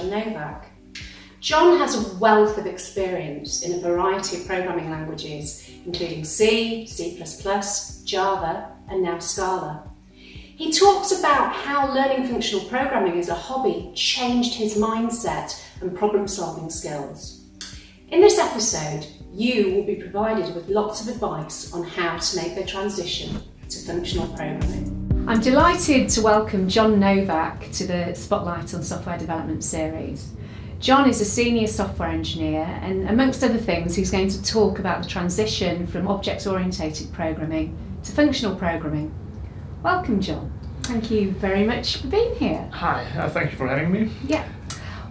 John Novak. John has a wealth of experience in a variety of programming languages, including C, C++, Java, and now Scala. He talks about how learning functional programming as a hobby changed his mindset and problem-solving skills. In this episode, you will be provided with lots of advice on how to make the transition to functional programming. I'm delighted to welcome John Novak to the Spotlight on Software Development series. John is a senior software engineer, and amongst other things, he's going to talk about the transition from object-oriented programming to functional programming. Welcome, John. Thank you very much for being here. Hi, thank you for having me. Yeah.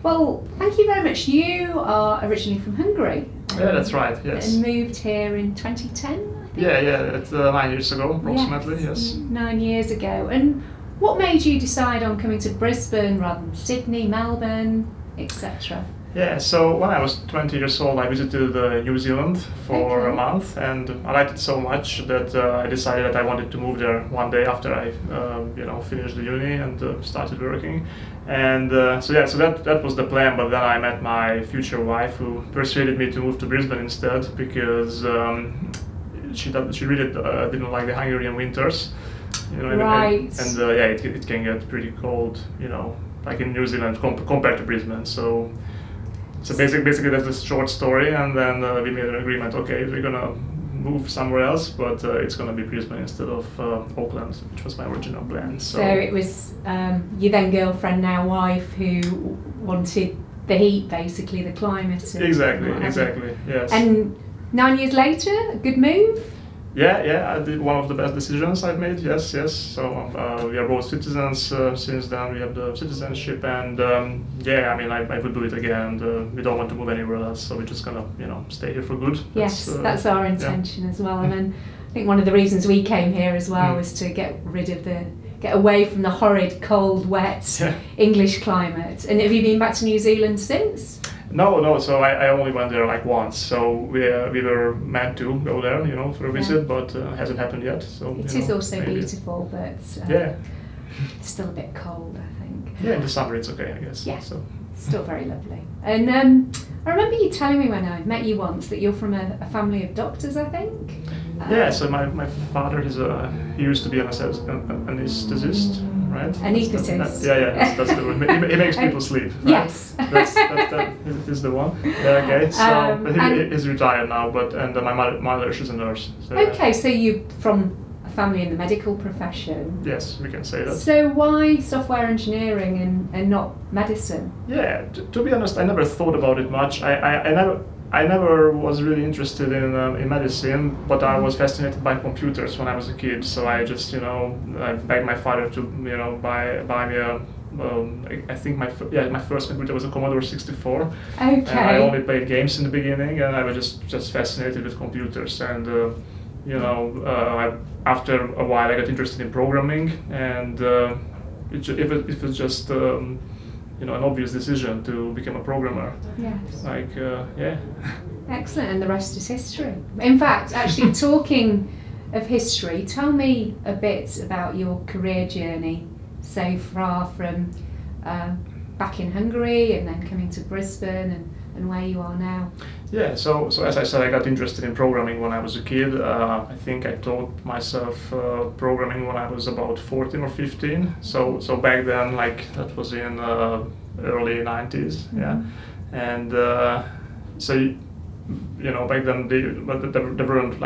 Well, thank you very much. You are originally from Hungary. Yeah, that's right, yes. And moved here in 2010, I think? Yeah, it's 9 years ago, approximately, yes. 9 years ago. And what made you decide on coming to Brisbane rather than Sydney, Melbourne, etc.? Yeah, so when I was 20 years old, I visited New Zealand for a month, and I liked it so much that I decided that I wanted to move there one day after I, finished the uni and started working. And so that was the plan. But then I met my future wife, who persuaded me to move to Brisbane instead because she really didn't like the Hungarian winters. Right. It can get pretty cold, like in New Zealand compared to Brisbane. So basically that's the short story, and then we made an agreement. Okay, we're gonna move somewhere else, but it's gonna be Brisbane instead of Auckland, which was my original plan. So it was your then girlfriend, now wife, who wanted the heat, basically the climate. Exactly. Yes. And 9 years later, a good move. Yeah, I did one of the best decisions I've made, yes. So we are both citizens since then, we have the citizenship, and I would do it again, and we don't want to move anywhere else, so we're just gonna, stay here for good. Yes, that's our intention as well. And then I think one of the reasons we came here as well was to get away from the horrid, cold, wet English climate. And have you been back to New Zealand since? No. So I only went there like once. So we were meant to go there, for a visit, but it hasn't happened yet. So it is also maybe beautiful, but it's still a bit cold, I think. Yeah, in the summer it's okay, I guess. Yeah, so. Still very lovely. And I remember you telling me when I met you once that you're from a family of doctors, I think. Yeah. So my father he used to be an anesthetist. Right? Anaesthetist. That's the word. He makes people sleep. Right? Yes. that is the one. Yeah, okay. So he's retired now, and my mother, she's a nurse. So, okay, so you're from a family in the medical profession. Yes, we can say that. So why software engineering and not medicine? Yeah, to be honest, I never thought about it much. I never was really interested in medicine, but I was fascinated by computers when I was a kid. So I just, I begged my father to, buy me a. I think my first computer was a Commodore 64. Okay. And I only played games in the beginning, and I was just fascinated with computers. And after a while, I got interested in programming, and it was just. An obvious decision to become a programmer. Yes. Excellent, and the rest is history. In fact, actually, talking of history, tell me a bit about your career journey so far from back in Hungary and then coming to Brisbane and where you are now. Yeah, so as I said, I got interested in programming when I was a kid. I think I taught myself programming when I was about 14 or 15. So back then, that was in early 90s, yeah. And back then there weren't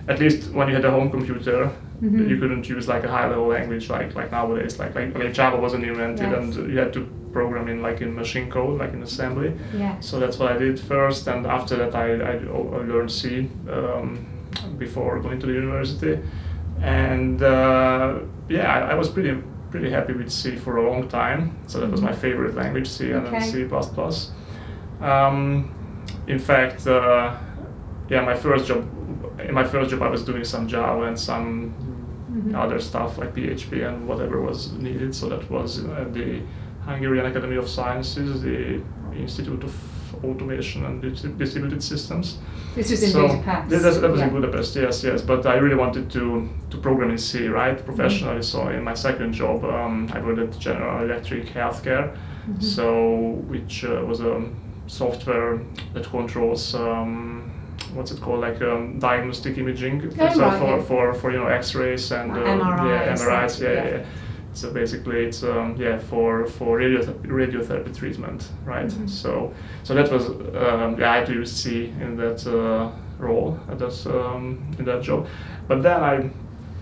at least when you had a home computer, you couldn't use a high-level language like nowadays. Like Java wasn't invented, and you had to program in machine code, like in assembly. Yeah. So that's what I did first, and after that I learned C before going to the university, and I was pretty happy with C for a long time. So that was my favorite language, C, and then C++. In fact, my first job. In my first job, I was doing some Java and some other stuff like PHP and whatever was needed. So that was at the Hungarian Academy of Sciences, the Institute of Automation and Distributed Systems. This was in Budapest. That was in Budapest, yes. But I really wanted to program in C, right, professionally. So in my second job, I worked at General Electric Healthcare, So which was a software that controls what's it called, like diagnostic imaging, for X-rays and MRIs, yeah. So basically, it's for radiotherapy treatment, right? So that was I had to use C in that role, in that job. But then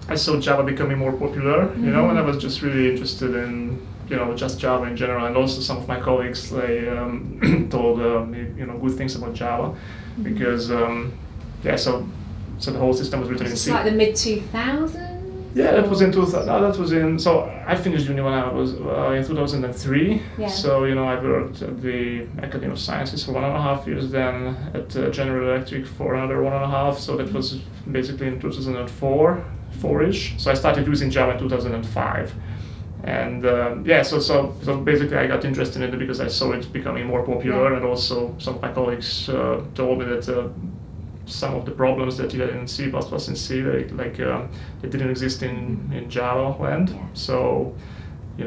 I saw Java becoming more popular, and I was just really interested in just Java in general, and also some of my colleagues told me good things about Java, because so the whole system was written in C. Like the mid 2000s. Yeah, that was in 2000. No, that was in. So I finished uni when I was in 2003. Yeah. So I worked at the Academy of Sciences for 1.5 years, then at General Electric for another 1.5. So that was basically in 2004, 4-ish. So I started using Java in 2005. And so basically I got interested in it because I saw it becoming more popular, and also some of my colleagues told me that some of the problems that you had in C++ and C, they didn't exist in Java land. So you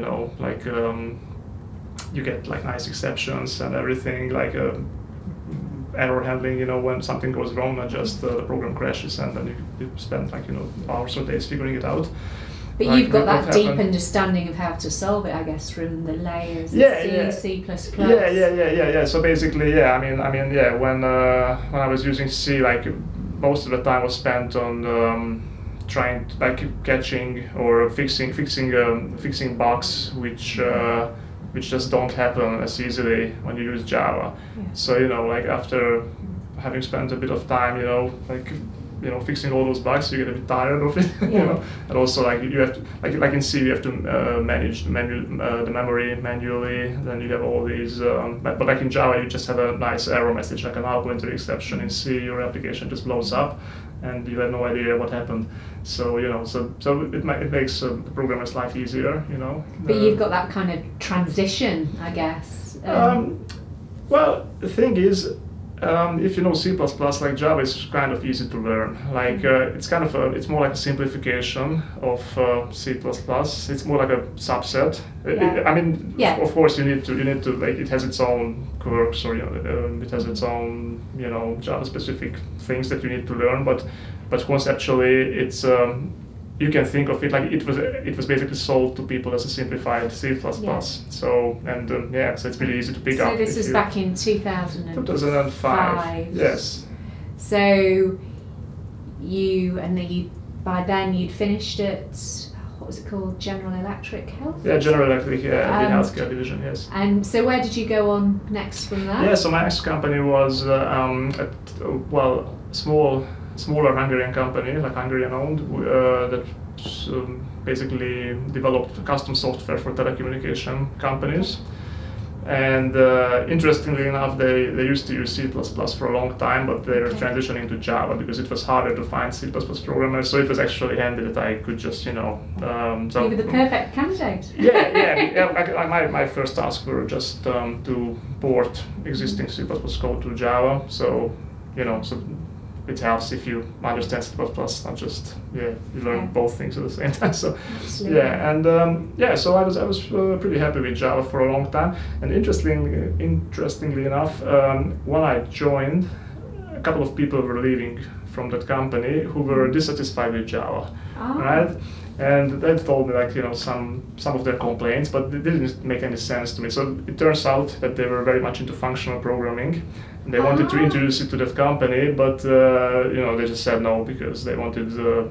get like nice exceptions and everything, like error handling, when something goes wrong, not just the program crashes and then you spend hours or days figuring it out. But you've got that deep understanding of how to solve it, I guess, from the layers of C++. Yeah. So basically, when I was using C, like most of the time was spent on trying to catching or fixing bugs which just don't happen as easily when you use Java. Yeah. So after having spent a bit of time, fixing all those bugs, you get a bit tired of it, and also you have to, like in C, you have to manage the memory manually. Then you have all these, but like in Java, you just have a nice error message, like an null pointer exception. In C, your application just blows up, and you have no idea what happened. So it makes the programmer's life easier, But you've got that kind of transition, I guess. Well, the thing is, if you know C++, like Java is kind of easy to learn. It's more like a simplification of C++. It's more like a subset. Of course you need to like, it has its own quirks, or it has its own Java specific things that you need to learn. But conceptually, it's you can think of it like it was basically sold to people as a simplified C++. Yeah. So it's really easy to pick up. So this was back in 2005. Yes. So by then you'd finished at, what was it called, General Electric Health? Yeah, General Electric, the healthcare division, yes. And so where did you go on next from there? Yeah, so my next company was smaller Hungarian company, like Hungarian-owned, that basically developed custom software for telecommunication companies. And interestingly enough, they used to use C++ for a long time, but they were transitioning to Java because it was harder to find C++ programmers. So it was actually handy that I could just, you were the perfect candidate. My first tasks were just to port existing C++ code to Java. So it helps if you understand C++, not just you learn both things at the same time. So so I was pretty happy with Java for a long time. And interestingly enough, when I joined, a couple of people were leaving from that company who were dissatisfied with Java, right? And they told me some of their complaints, but it didn't make any sense to me. So it turns out that they were very much into functional programming. They wanted to introduce it to that company, but they just said no because they wanted the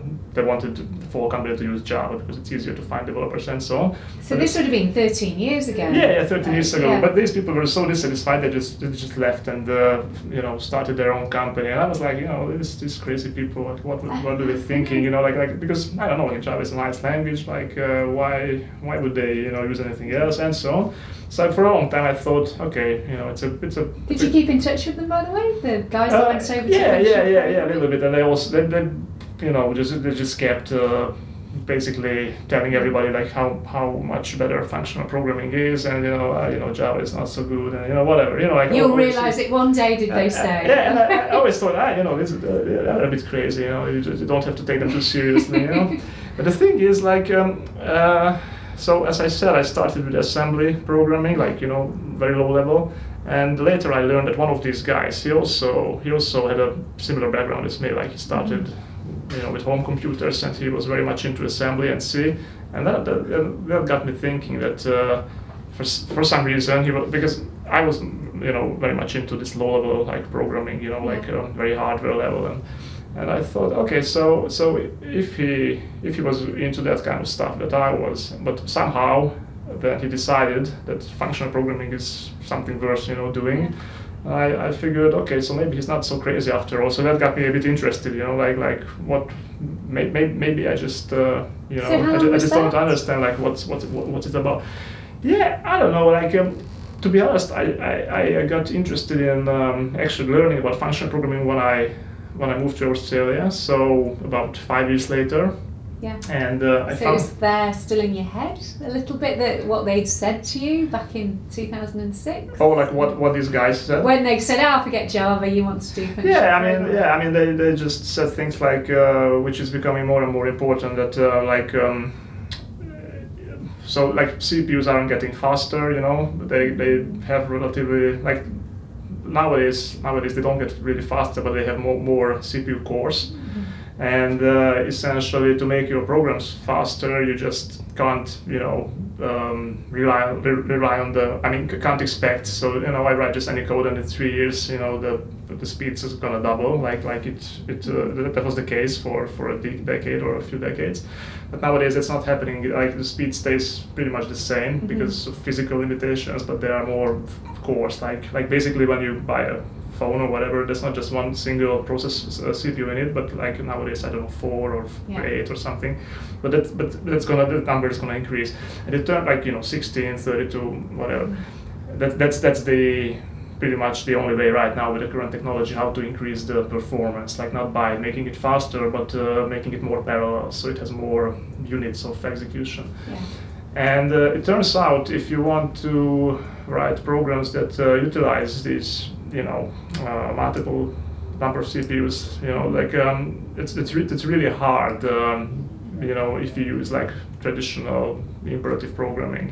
whole company to use Java because it's easier to find developers and so on. So this would have been 13 years ago. Yeah, 13 years ago. Yeah. But these people were so dissatisfied they just left and started their own company. And I was like, these crazy people, like what are they thinking? Because I don't know, Java is a nice language. Why would they use anything else and so on. So for a long time I thought, okay, it's a. Did you keep in touch with them, by the way? The guys that went over to Yeah, a little bit, and they also they just kept basically telling everybody how much better functional programming is, and Java is not so good, and whatever, You'll realise it one day, did they say? Yeah, and I always thought, they're a bit crazy, you don't have to take them too seriously, But the thing is, so as I said, I started with assembly programming, like very low level, and later I learned that one of these guys, he also had a similar background as me. Like he started, with home computers, and he was very much into assembly and C, and that got me thinking that for some reason because I was very much into this low level like programming, like very hardware level, and I thought, okay, so if he was into that kind of stuff that I was, but somehow then he decided that functional programming is something worth doing. I figured, okay, so maybe he's not so crazy after all. So that got me a bit interested, like what maybe I just So I just don't understand like what's it about. Yeah, I don't know, like to be honest, I got interested in actually learning about functional programming when I moved to Australia, so about 5 years later. Yeah. And I so is there still in your head a little bit that what they'd said to you back in 2006? Oh, like what these guys said? When they said, forget Java, you want to do functional programming. I mean they just said things like, which is becoming more and more important, that so like CPUs aren't getting faster, they have relatively, like nowadays they don't get really faster, but they have more CPU cores. Mm-hmm. And essentially, to make your programs faster, you just can't, rely on can't expect. So, I write just any code, and in 3 years, the speed is gonna double. Like that was the case for a decade or a few decades. But nowadays, that's not happening. Like the speed stays pretty much the same because of physical limitations, but there are more cores. Like basically, when you buy a phone or whatever, there's not just one single process CPU in it, but like nowadays, I don't know, 4 or 8 or something. But the number is gonna increase, and it turned like 16, 32, whatever. That's the pretty much the only way right now with the current technology how to increase the performance, like not by making it faster, but making it more parallel, so it has more units of execution. Yeah. And it turns out if you want to write programs that utilize these multiple number of CPUs, it's really hard, if you use like traditional imperative programming.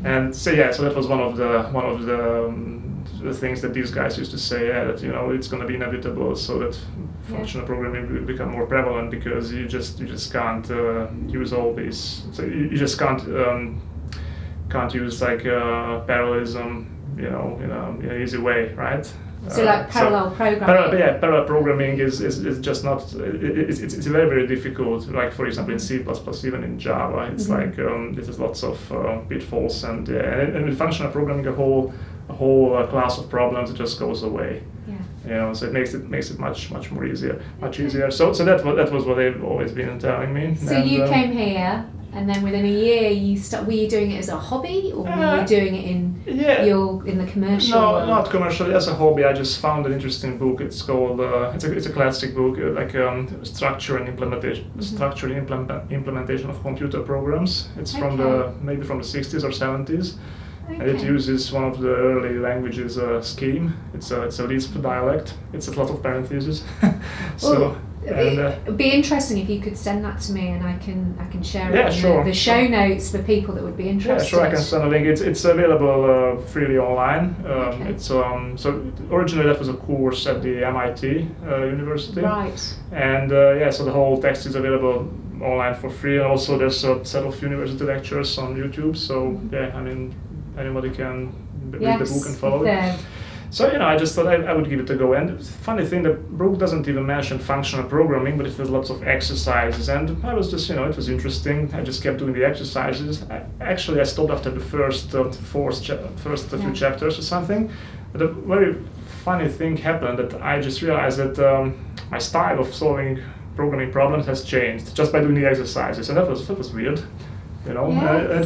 And so that was one of the things that these guys used to say, that it's going to be inevitable, so that functional programming will become more prevalent, because you just can't use all these. So you just can't use like parallelism, in an easy way, right? So like parallel programming. Parallel programming is just not. It's very, very difficult. Like for example in C++, even in Java, it's like there's lots of pitfalls, and with functional programming, a whole class of problems just goes away. Yeah. So it makes it much more easier, easier. So that was what they've always been telling me. So you came here. And then within a year, were you doing it as a hobby, or were you doing it in the commercial world? No, not commercially, as a hobby. I just found an interesting book. It's called it's a classic book, Structure and Implementation of Computer Programs. It's from maybe from the 60s or 70s. Okay. And it uses one of the early languages, Scheme. It's a Lisp dialect. It's a lot of parentheses. It'd be interesting if you could send that to me, and I can share it in the show notes for people that would be interested. Yeah, sure, I can send a link. It's available freely online. Okay. It's so originally that was a course at the MIT University. Right. And so the whole text is available online for free, and also there's a set of university lectures on YouTube. So anybody can read the book and follow it. So I just thought I would give it a go. And the funny thing, the book doesn't even mention functional programming, but it has lots of exercises. And I was just, it was interesting. I just kept doing the exercises. I stopped after the first few chapters or something. But a very funny thing happened, that I just realized that my style of solving programming problems has changed just by doing the exercises, and that was weird. It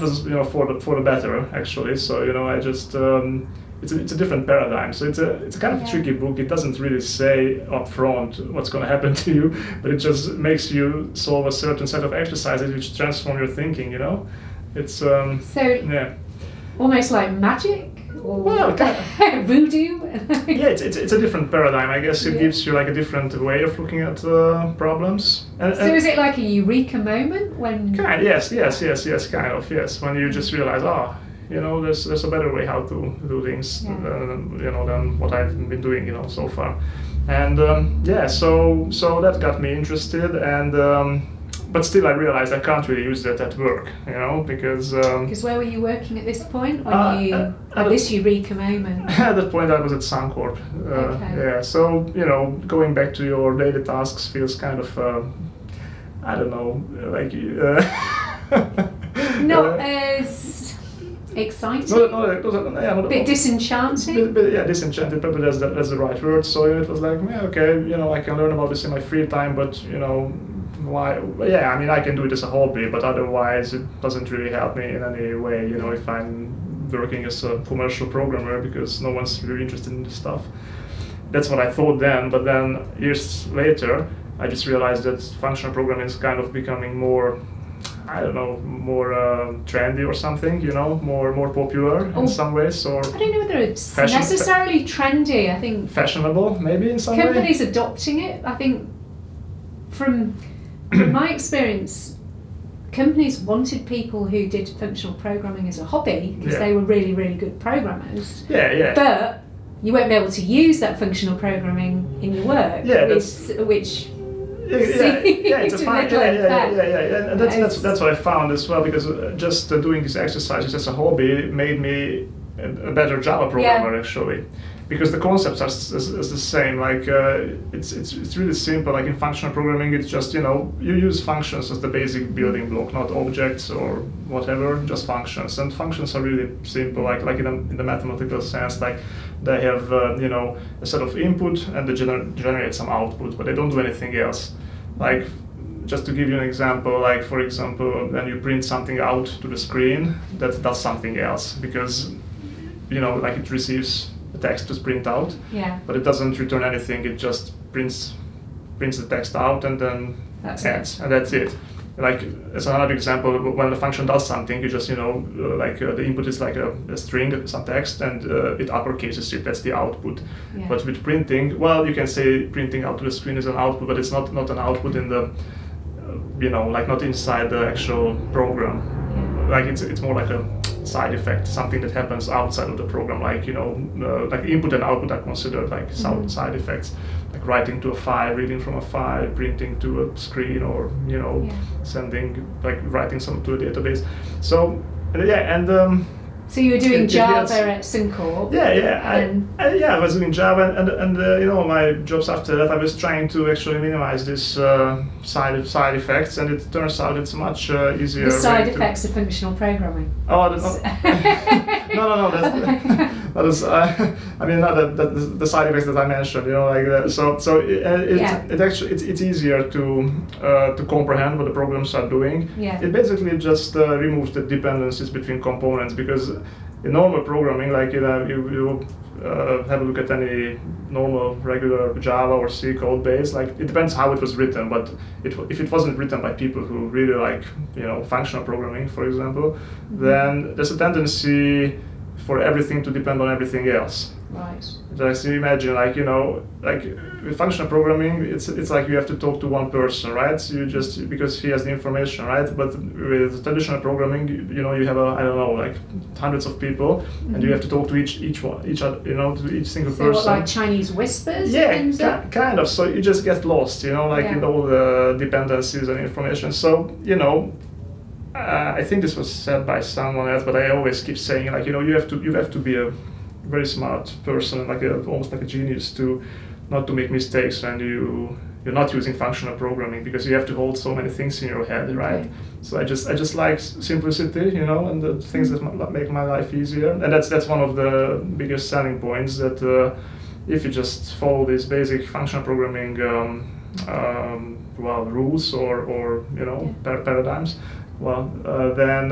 was for the better, actually. So I just. It's a different paradigm, so it's a kind of a tricky book. It doesn't really say up front what's going to happen to you, but it just makes you solve a certain set of exercises which transform your thinking. It's almost like magic. or Well, voodoo? Yeah, it's a different paradigm. I guess it Yeah. gives you like a different way of looking at problems. So is it like a eureka moment when? Yes, kind of, yes. When you just realize, there's a better way how to do things, than what I've been doing, so far. And so that got me interested, and but still I realized I can't really use that at work, because Because where were you working at this point when you had this eureka moment? at that point I was at Suncorp. Okay. Yeah, so going back to your daily tasks feels kind of I don't know, like Not as exciting. Not a bit disenchanting. Disenchanted, probably that's the right word. So it was like, okay, I can learn about this in my free time, but why? Yeah, I mean, I can do it as a hobby, but otherwise it doesn't really help me in any way. If I'm working as a commercial programmer, because no one's really interested in this stuff. That's what I thought then, but then years later, I just realized that functional programming is kind of becoming more, I don't know, more trendy or something, more popular in some ways, or I don't know whether it's necessarily trendy. I think fashionable, maybe in some way. Companies adopting it. I think from my experience, companies wanted people who did functional programming as a hobby because they were really, really good programmers. Yeah. But you won't be able to use that functional programming in your work. Yeah, which. It's a fine. And that's what I found as well, because just doing these exercises as a hobby made me a better Java programmer actually, because the concepts are the same. Like it's really simple. Like in functional programming, it's just you use functions as the basic building block, not objects or whatever, just functions. And functions are really simple. Like in the mathematical sense, like they have a set of input and they generate some output, but they don't do anything else. Like, just to give you an example, like for example, when you print something out to the screen, that does something else, because like it receives the text to print out, but it doesn't return anything. It just prints the text out and then adds, and that's it. Like as another example, when the function does something, you just the input is like a string, some text, and it uppercases it. That's the output. Yeah. But with printing, well, you can say printing out to the screen is an output, but it's not an output in the like not inside the actual program. Like it's more like a side effect, something that happens outside of the program. Like like input and output are considered like side effects, like writing to a file, reading from a file, printing to a screen, or sending, like writing some to a database. So So you were doing Java at Suncorp? I was doing Java, and my jobs after that, I was trying to actually minimize this side effects, and it turns out it's much easier. The side effects of functional programming. Oh, no. That is, I mean, not the side effects that I mentioned. It actually it's easier to comprehend what the programs are doing. Yeah. It basically just removes the dependencies between components, because in normal programming, like you have a look at any normal regular Java or C code base, like it depends how it was written, but if it wasn't written by people who really like functional programming, for example, then there's a tendency for everything to depend on everything else. Right. Just imagine, like with functional programming, it's like you have to talk to one person, right? So you just, because he has the information, right? But with traditional programming, you have like hundreds of people, and you have to talk to each to each single person. What, like Chinese whispers? Yeah, kind of. So you just get lost, in all the dependencies and information. So I think this was said by someone else, but I always keep saying, like, you have to be a very smart person, like almost like a genius, to not to make mistakes when you're not using functional programming, because you have to hold so many things in your head, right? Okay. So I just like simplicity, and the things that make my life easier, and that's one of the biggest selling points, that if you just follow these basic functional programming rules or paradigms, then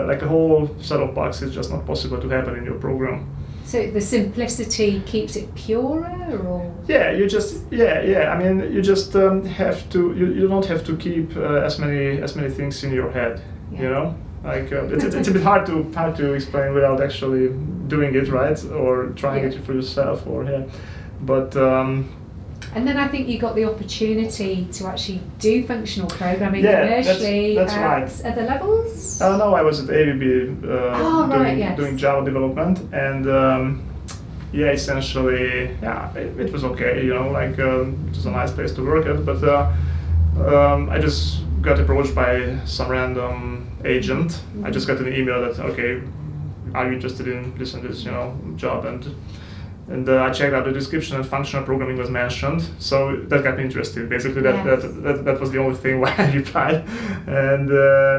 like a whole set of bugs is just not possible to happen in your program. So the simplicity keeps it purer, or? Yeah, you just I mean, you just have to. You don't have to keep as many things in your head. Like it's a bit hard to explain without actually doing it, right, or trying it for yourself, or but. And then I think you got the opportunity to actually do functional programming Yeah, commercially that's at right. other levels. No, I was at ABB doing Java development, and essentially, it was okay, like it was a nice place to work at, but I just got approached by some random agent. Mm-hmm. I just got an email that, okay, are you interested in this and this, job, and I checked out the description and functional programming was mentioned, so that got me interested. Basically, that was the only thing why I replied, and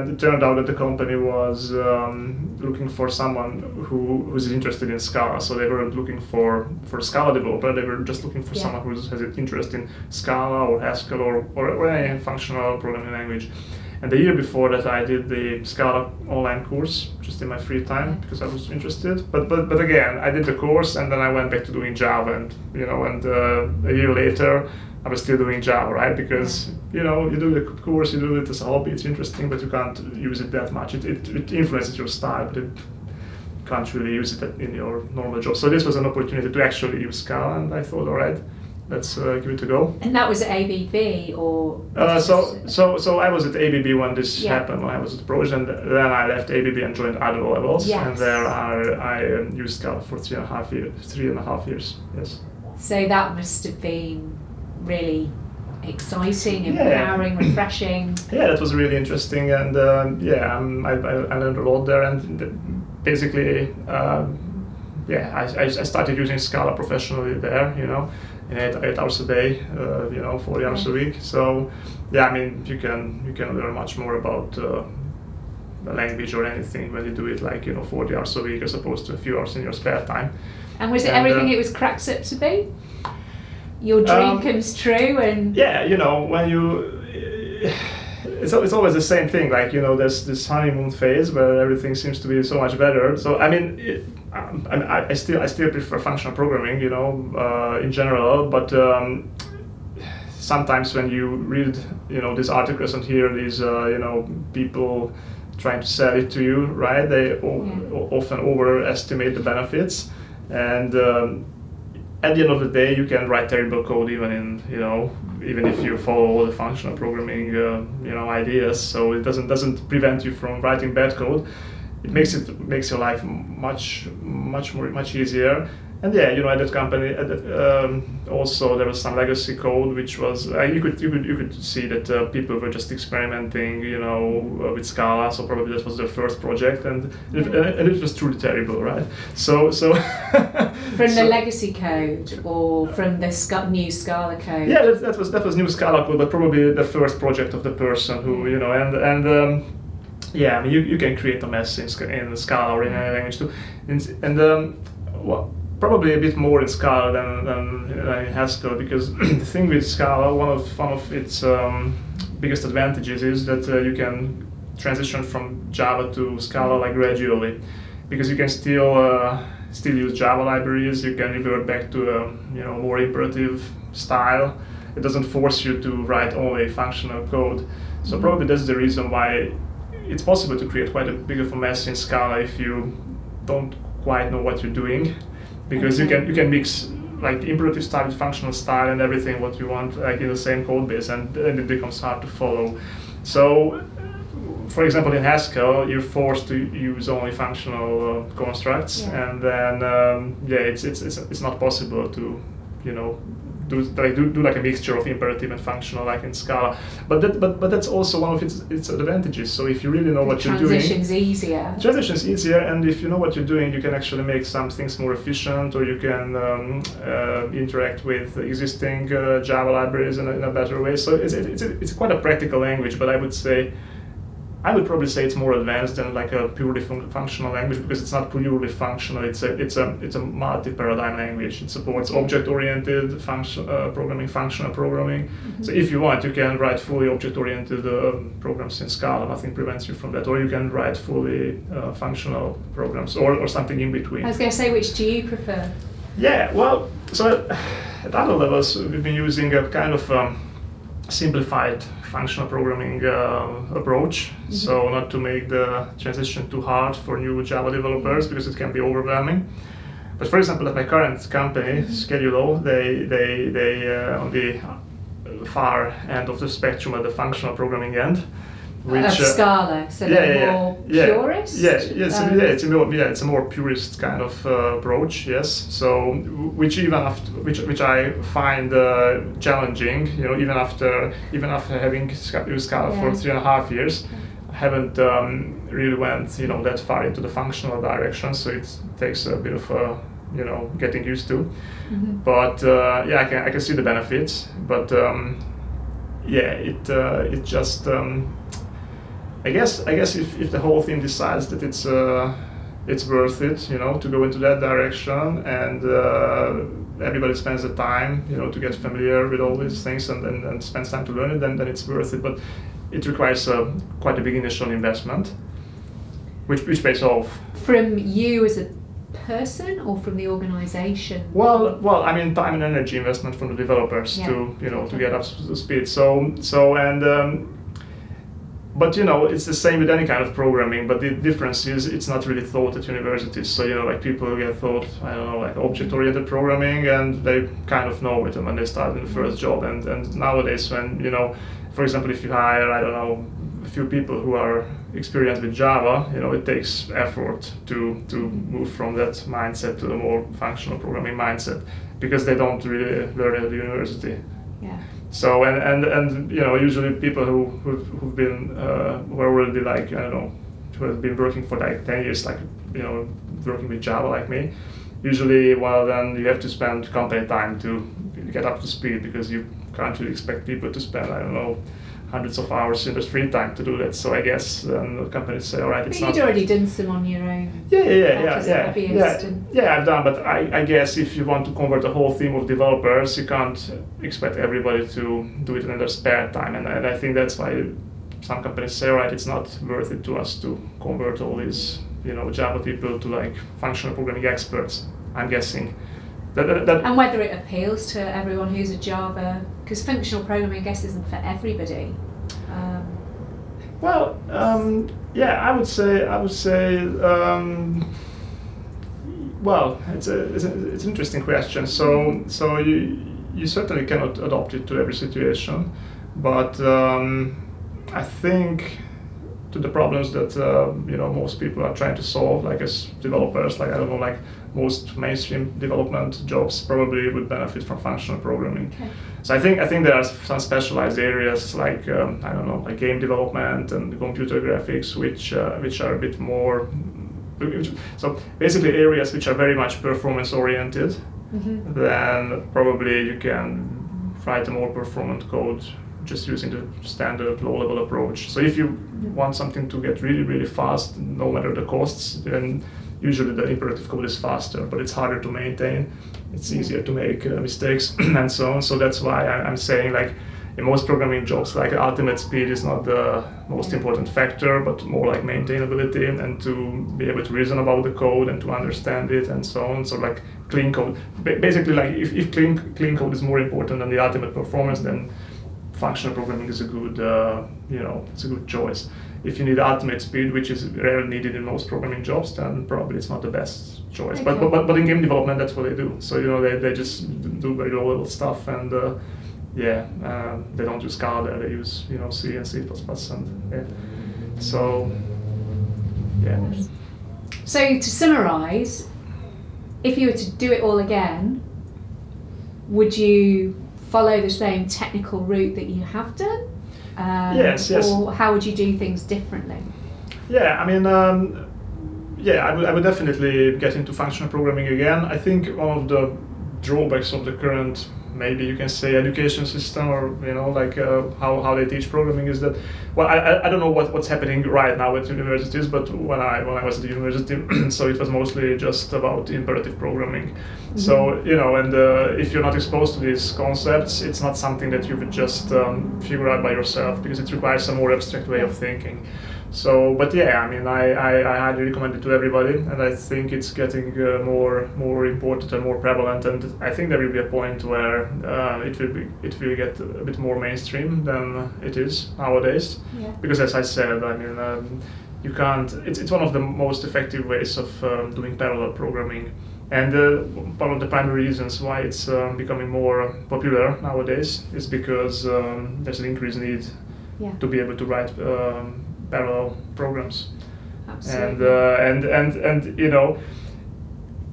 it turned out that the company was looking for someone who's interested in Scala. So they weren't looking for a Scala developer; they were just looking for someone who has an interest in Scala or Haskell or any functional programming language. And the year before that, I did the Scala online course just in my free time because I was interested. But again, I did the course and then I went back to doing Java, and a year later, I was still doing Java, right? Because you do the course, you do it as a hobby, it's interesting, but you can't use it that much. It influences your style, but you can't really use it in your normal job. So this was an opportunity to actually use Scala, and I thought, all right, let's give it a go. And that was at ABB, or? So I was at ABB when this happened, when I was at the project, and then I left ABB and joined other levels. Yes. And there I used Scala for 3.5 years. Yes. So that must have been really exciting, empowering, refreshing. Yeah, that was really interesting, and I learned a lot there, and basically, I started using Scala professionally there, in 8 hours a day, 40 hours a week. So, you can learn much more about the language or anything when you do it 40 hours a week as opposed to a few hours in your spare time. And was it everything it was cracked up to be? Your dream comes true, and when you. It's always the same thing, there's this honeymoon phase where everything seems to be so much better. So I still prefer functional programming, in general, but sometimes when you read, these articles and hear these, people trying to sell it to you, right? They often overestimate the benefits, and at the end of the day, you can write terrible code even if you follow all the functional programming, ideas. So it doesn't prevent you from writing bad code. It makes your life much easier. And at that company, also there was some legacy code, which was you could see that people were just experimenting, with Scala. So probably that was their first project, and it was truly terrible, right? So from the legacy code or from the new Scala code. Yeah, that was new Scala code, but probably the first project of the person who you can create a mess in Scala or in any language too, probably a bit more in Scala than in Haskell, because the thing with Scala, one of its biggest advantages is that you can transition from Java to Scala gradually, because you can still use Java libraries. You can revert back to a more imperative style. It doesn't force you to write only functional code. So probably that's the reason why it's possible to create quite a big of a mess in Scala if you don't quite know what you're doing. Because you can mix imperative style with functional style and everything what you want in the same code base, and it becomes hard to follow. So, for example, in Haskell, you're forced to use only functional constructs, and then it's not possible to do a mixture of imperative and functional like in Scala. But that's also one of its advantages. So if you really know what you're doing, transition's easier, and if you know what you're doing, you can actually make some things more efficient, or you can interact with existing Java libraries in a better way. So it's quite a practical language, but I would probably say it's more advanced than a purely functional language, because it's not purely functional. It's a multi-paradigm language. It supports object-oriented programming, functional programming. Mm-hmm. So if you want, you can write fully object-oriented programs in Scala. Nothing prevents you from that. Or you can write fully functional programs, or something in between. I was going to say, which do you prefer? Yeah, well, so at other levels, we've been using a kind of simplified functional programming approach. So not to make the transition too hard for new Java developers because it can be overwhelming. But for example, at my current company, Schedule, they on the far end of the spectrum at the functional programming end. Of Scala, so they're more purist? It's a more purist kind of approach, yes. So, which I find challenging, even after having used Scala for 3.5 years, I haven't really went, that far into the functional direction, so it takes a bit of getting used to. But I can see the benefits, but it just I guess if the whole team decides that it's worth it, to go into that direction, and everybody spends the time, to get familiar with all these things and spends time to learn it, then it's worth it. But it requires quite a big initial investment, which pays off. From you as a person or from the organization? Well, I mean, time and energy investment from the developers to get up to speed. But it's the same with any kind of programming, but the difference is it's not really taught at universities. So like people get taught, I don't know, like object-oriented programming, and they kind of know it when they start in the first job. And nowadays, when for example, if you hire, I don't know, a few people who are experienced with Java, it takes effort to move from that mindset to a more functional programming mindset, because they don't really learn it at the university. Yeah. So and usually people who've been who are already like, I don't know, who have been working for like 10 years, like working with Java like me, usually then you have to spend company time to get up to speed, because you can't really expect people to spend, I don't know, hundreds of hours in their free time to do that. So I guess the companies say, all right, it's not. You'd already done some on your own. Yeah, I've done, but I guess if you want to convert a whole team of developers, you can't expect everybody to do it in their spare time. And I think that's why some companies say, all right, it's not worth it to us to convert all these, Java people to like functional programming experts, I'm guessing. And whether it appeals to everyone who's a Java, because functional programming, I guess, isn't for everybody. I would say. Well, it's an interesting question. So you certainly cannot adopt it to every situation, but I think to the problems that most people are trying to solve, like as developers, like I don't know, like most mainstream development jobs probably would benefit from functional programming. Okay. So I think there are some specialized areas like I don't know, like game development and computer graphics, which are a bit more. So basically areas which are very much performance oriented. Then probably you can write a more performant code just using the standard low-level approach. So if you want something to get really, really fast, no matter the costs, then usually the imperative code is faster, but it's harder to maintain. It's easier to make mistakes and so on. So that's why I'm saying, like, in most programming jobs, like ultimate speed is not the most important factor, but more like maintainability and to be able to reason about the code and to understand it and so on. So like clean code, basically, like if clean code is more important than the ultimate performance, then functional programming is a good, it's a good choice. If you need ultimate speed, which is rarely needed in most programming jobs, then probably it's not the best choice. Okay. But in game development, that's what they do. So they just do very low level stuff, and they don't use Scala there. They use C and C++, and So yeah. So to summarise, if you were to do it all again, would you follow the same technical route that you have done? Yes. Or how would you do things differently? Yeah, I mean, I would definitely get into functional programming again. I think one of the drawbacks of the current, maybe you can say, education system, or how they teach programming is that, well, I don't know what's happening right now at universities, but when I was at the university, so it was mostly just about imperative programming. Mm-hmm. So and if you're not exposed to these concepts, it's not something that you would just figure out by yourself, because it requires a more abstract way of thinking. So, but yeah, I mean, I highly recommend it to everybody, and I think it's getting more important and more prevalent. And I think there will be a point where it will get a bit more mainstream than it is nowadays. Yeah. Because as I said, I mean, you can't. It's one of the most effective ways of doing parallel programming. And one of the primary reasons why it's becoming more popular nowadays is because there's an increased need to be able to write parallel programs. Absolutely. And you know,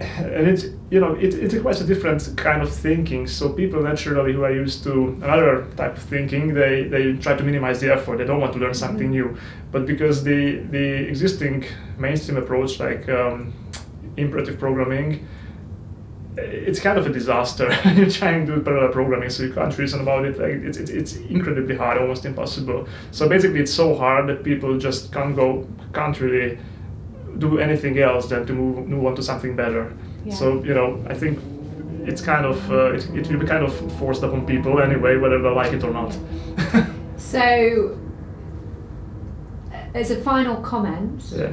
and it requires a different kind of thinking. So people naturally who are used to another type of thinking, they try to minimize the effort. They don't want to learn something new. But because the existing mainstream approach, like imperative programming, it's kind of a disaster. You're trying to do parallel programming, so you can't reason about it. Like it's incredibly hard, almost impossible. So basically, it's so hard that people just can't really do anything else than to move on to something better. Yeah. So I think it's kind of it will be kind of forced upon people anyway, whether they like it or not. So, as a final comment. Yeah.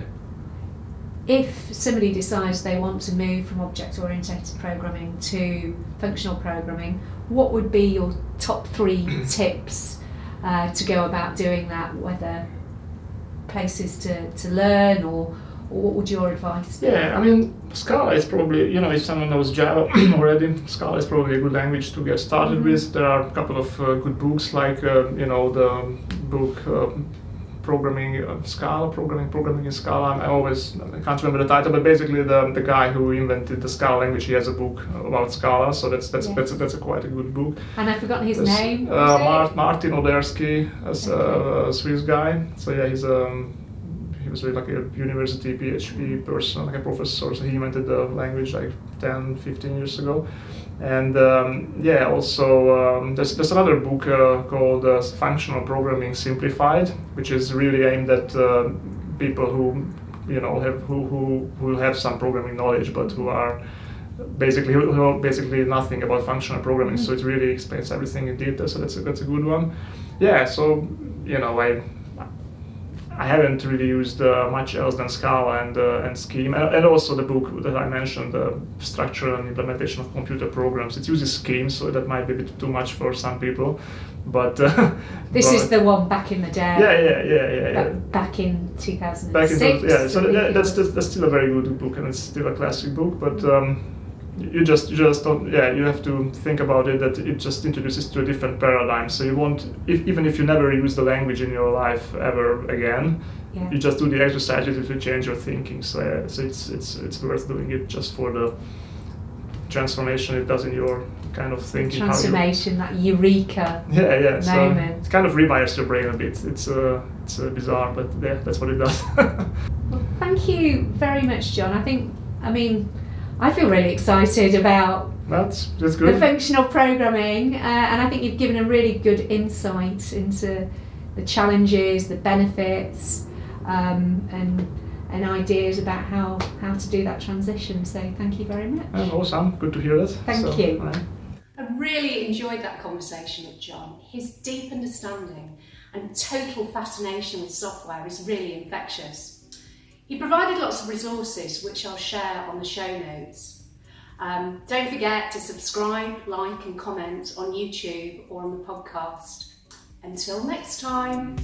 If somebody decides they want to move from object-oriented programming to functional programming, what would be your top 3 tips to go about doing that, whether places to learn or what would your advice be? Yeah, I mean, Scala is probably, if someone knows Java already, Scala is probably a good language to get started with. There are a couple of good books, like, the book Programming in Scala. I can't remember the title, but basically the guy who invented the Scala language, he has a book about Scala, so that's quite a good book. And I've forgotten his name. Martin Odersky, a Swiss guy. So yeah, he was really like a university PhD person, like a professor. So he invented the language like 10-15 years ago. And also there's another book called Functional Programming Simplified, which is really aimed at people who who have some programming knowledge, but who know basically nothing about functional programming. So it really explains everything in detail. So that's a good one. Yeah. So I haven't really used much else than Scala and Scheme, and also the book that I mentioned, Structure and Implementation of Computer Programs. It uses Scheme, so that might be a bit too much for some people. But this is the one back in the day. Yeah. Back in 2006. So that's still a very good book, and it's still a classic book. But you just don't. Yeah, you have to think about it that it just introduces to a different paradigm. So you won't, even if you never use the language in your life ever again, you just do the exercises, it will change your thinking. So it's worth doing it just for the transformation it does in your kind of thinking. Transformation, that eureka moment. So it kind of rewires your brain a bit. It's bizarre, but yeah, that's what it does. Well, thank you very much, John. I feel really excited about that's good. The functional programming, and I think you've given a really good insight into the challenges, the benefits, and ideas about how to do that transition. So thank you very much. Awesome, good to hear that. Thank you. Right. I really enjoyed that conversation with John. His deep understanding and total fascination with software is really infectious. He provided lots of resources which I'll share on the show notes. Don't forget to subscribe, like and comment on YouTube or on the podcast. Until next time.